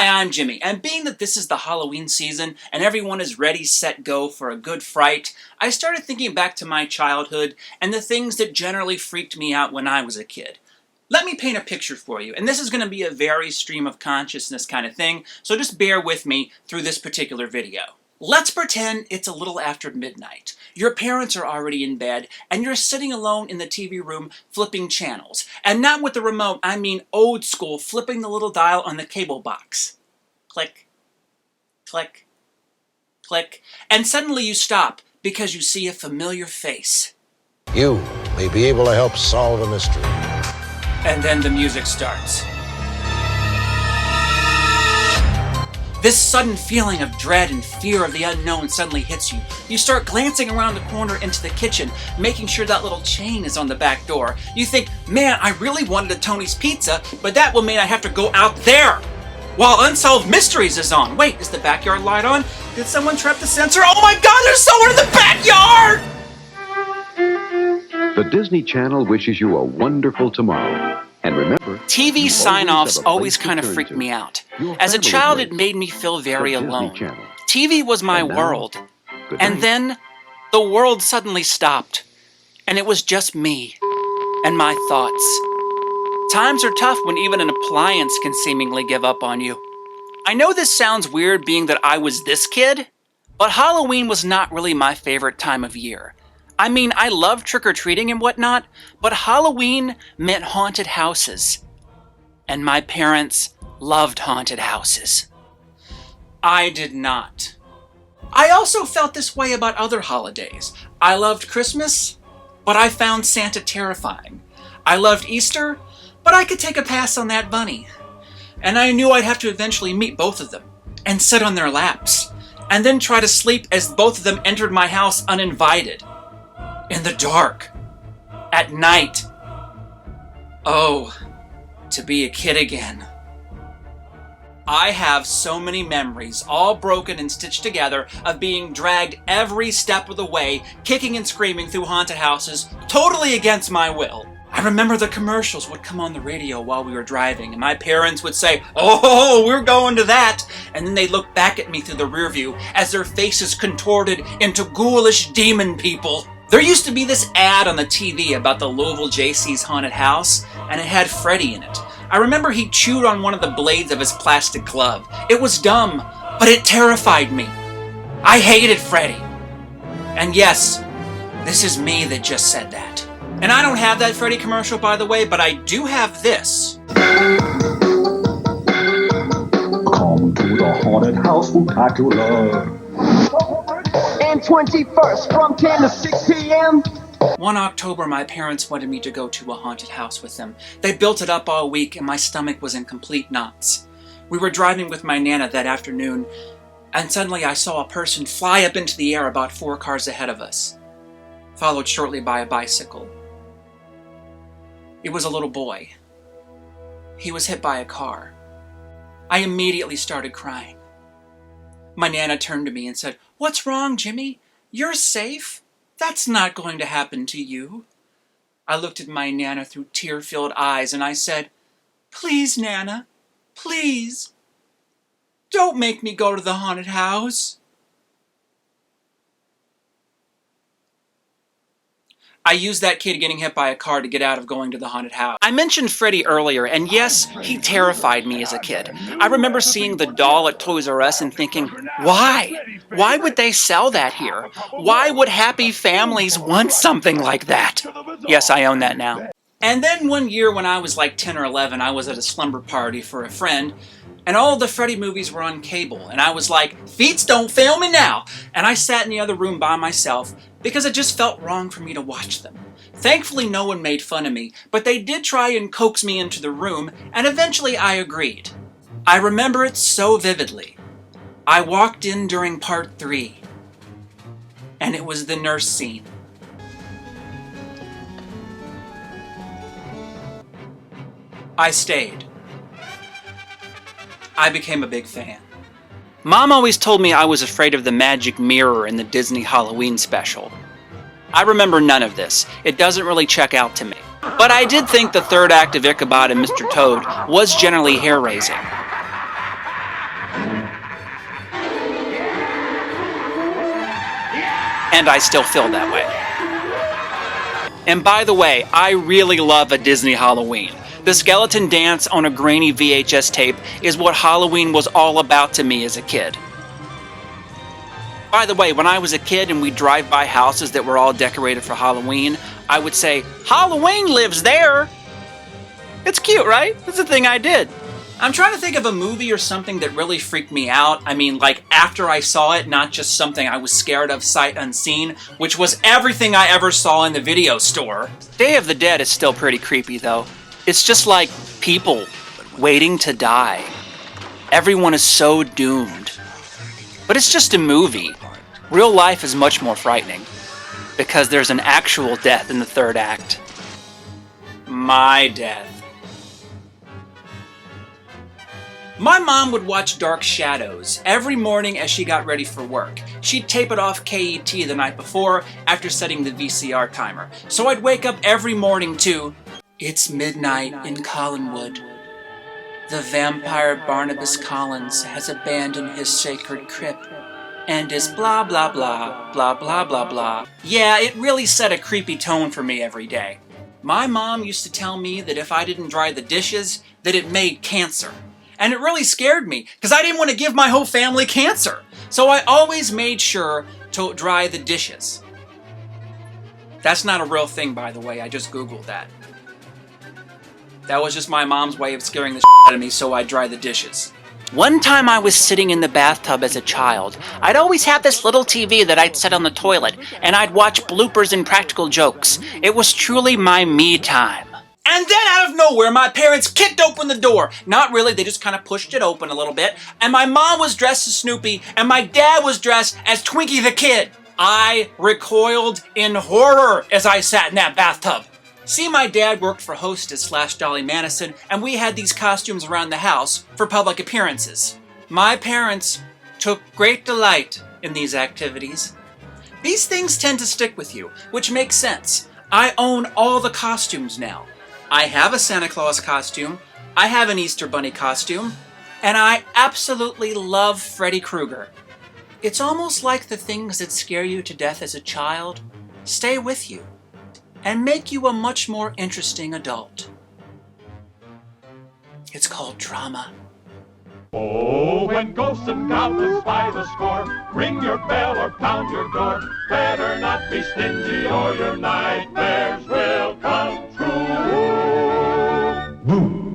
Hi, I'm Jimmy, and being that this is the Halloween season and everyone is ready, set, go for a good fright, I started thinking back to my childhood and the things that generally freaked me out when I was a kid. Let me paint a picture for you, and this is going to be a very stream of consciousness kind of thing, so just bear with me through this particular video. Let's pretend it's a little after midnight. Your parents are already in bed, and you're sitting alone in the TV room flipping channels. And not with the remote, I mean old school, flipping the little dial on the cable box. Click, click, click, and suddenly you stop because you see a familiar face. You may be able to help solve a mystery. And then the music starts. This sudden feeling of dread and fear of the unknown suddenly hits you. You start glancing around the corner into the kitchen, making sure that little chain is on the back door. You think, man, I really wanted a Tony's Pizza, but that will mean I have to go out there while Unsolved Mysteries is on. Wait, is the backyard light on? Did someone trap the sensor? Oh my God, there's someone in the backyard! The Disney Channel wishes you a wonderful tomorrow. And remember, TV sign-offs always kind of freaked me out. As a child, it made me feel very alone. TV was my world. And then, the world suddenly stopped. And it was just me and my thoughts. Times are tough when even an appliance can seemingly give up on you. I know this sounds weird being that I was this kid, but Halloween was not really my favorite time of year. I mean, I love trick-or-treating and whatnot, but Halloween meant haunted houses. And my parents loved haunted houses. I did not. I also felt this way about other holidays. I loved Christmas, but I found Santa terrifying. I loved Easter, but I could take a pass on that bunny. And I knew I'd have to eventually meet both of them, and sit on their laps, and then try to sleep as both of them entered my house uninvited. In the dark. At night. Oh, to be a kid again. I have so many memories, all broken and stitched together, of being dragged every step of the way, kicking and screaming through haunted houses, totally against my will. I remember the commercials would come on the radio while we were driving, and my parents would say, "Oh, we're going to that," and then they'd look back at me through the rear view as their faces contorted into ghoulish demon people. There used to be this ad on the TV about the Louisville Jaycees haunted house, and it had Freddy in it. I remember he chewed on one of the blades of his plastic glove. It was dumb, but it terrified me. I hated Freddy. And yes, this is me that just said that. And I don't have that Freddy commercial, by the way, but I do have this. Come to the haunted house spectacular. And 21st from 10 to 6 p.m. One October, my parents wanted me to go to a haunted house with them. They built it up all week, and my stomach was in complete knots. We were driving with my Nana that afternoon, and suddenly I saw a person fly up into the air about 4 cars ahead of us, followed shortly by a bicycle. It was a little boy. He was hit by a car. I immediately started crying. My Nana turned to me and said, "What's wrong, Jimmy? You're safe. That's not going to happen to you." I looked at my Nana through tear-filled eyes and I said, "Please, Nana, please, don't make me go to the haunted house." I used that kid getting hit by a car to get out of going to the haunted house. I mentioned Freddy earlier, and yes, he terrified me as a kid. I remember seeing the doll at Toys R Us and thinking, why? Why would they sell that here? Why would happy families want something like that? Yes, I own that now. And then one year when I was like 10 or 11, I was at a slumber party for a friend, and all of the Freddy movies were on cable, and I was like, "Feets don't fail me now!" And I sat in the other room by myself because it just felt wrong for me to watch them. Thankfully, no one made fun of me, but they did try and coax me into the room, and eventually I agreed. I remember it so vividly. I walked in during part 3, and it was the nurse scene. I stayed. I became a big fan. Mom always told me I was afraid of the magic mirror in the Disney Halloween special. I remember none of this. It doesn't really check out to me. But I did think the third act of Ichabod and Mr. Toad was generally hair-raising. And I still feel that way. And by the way, I really love a Disney Halloween. The skeleton dance on a grainy VHS tape is what Halloween was all about to me as a kid. By the way, when I was a kid and we'd drive by houses that were all decorated for Halloween, I would say, "Halloween lives there!" It's cute, right? That's the thing I did. I'm trying to think of a movie or something that really freaked me out. I mean, like, after I saw it, not just something I was scared of sight unseen, which was everything I ever saw in the video store. Day of the Dead is still pretty creepy, though. It's just like people waiting to die. Everyone is so doomed. But it's just a movie. Real life is much more frightening, because there's an actual death in the third act. My death. My mom would watch Dark Shadows every morning as she got ready for work. She'd tape it off KET the night before after setting the VCR timer. So I'd wake up every morning to, "It's midnight in Collinwood. The vampire Barnabas Collins has abandoned his sacred crypt and is blah blah blah, blah blah blah blah." Yeah, it really set a creepy tone for me every day. My mom used to tell me that if I didn't dry the dishes, that it made cancer. And it really scared me, because I didn't want to give my whole family cancer. So I always made sure to dry the dishes. That's not a real thing, by the way. I just Googled that. That was just my mom's way of scaring the shit out of me so I'd dry the dishes. One time I was sitting in the bathtub as a child. I'd always have this little TV that I'd set on the toilet, and I'd watch bloopers and practical jokes. It was truly my me time. And then out of nowhere, my parents kicked open the door. Not really, they just kind of pushed it open a little bit. And my mom was dressed as Snoopy, and my dad was dressed as Twinkie the Kid. I recoiled in horror as I sat in that bathtub. See, my dad worked for Hostess / Dolly Madison, and we had these costumes around the house for public appearances. My parents took great delight in these activities. These things tend to stick with you, which makes sense. I own all the costumes now. I have a Santa Claus costume, I have an Easter Bunny costume, and I absolutely love Freddy Krueger. It's almost like the things that scare you to death as a child stay with you and make you a much more interesting adult. It's called trauma. Oh, when ghosts and goblins by the score, ring your bell or pound your door. Better not be stingy or your nightmares will come true. Boom.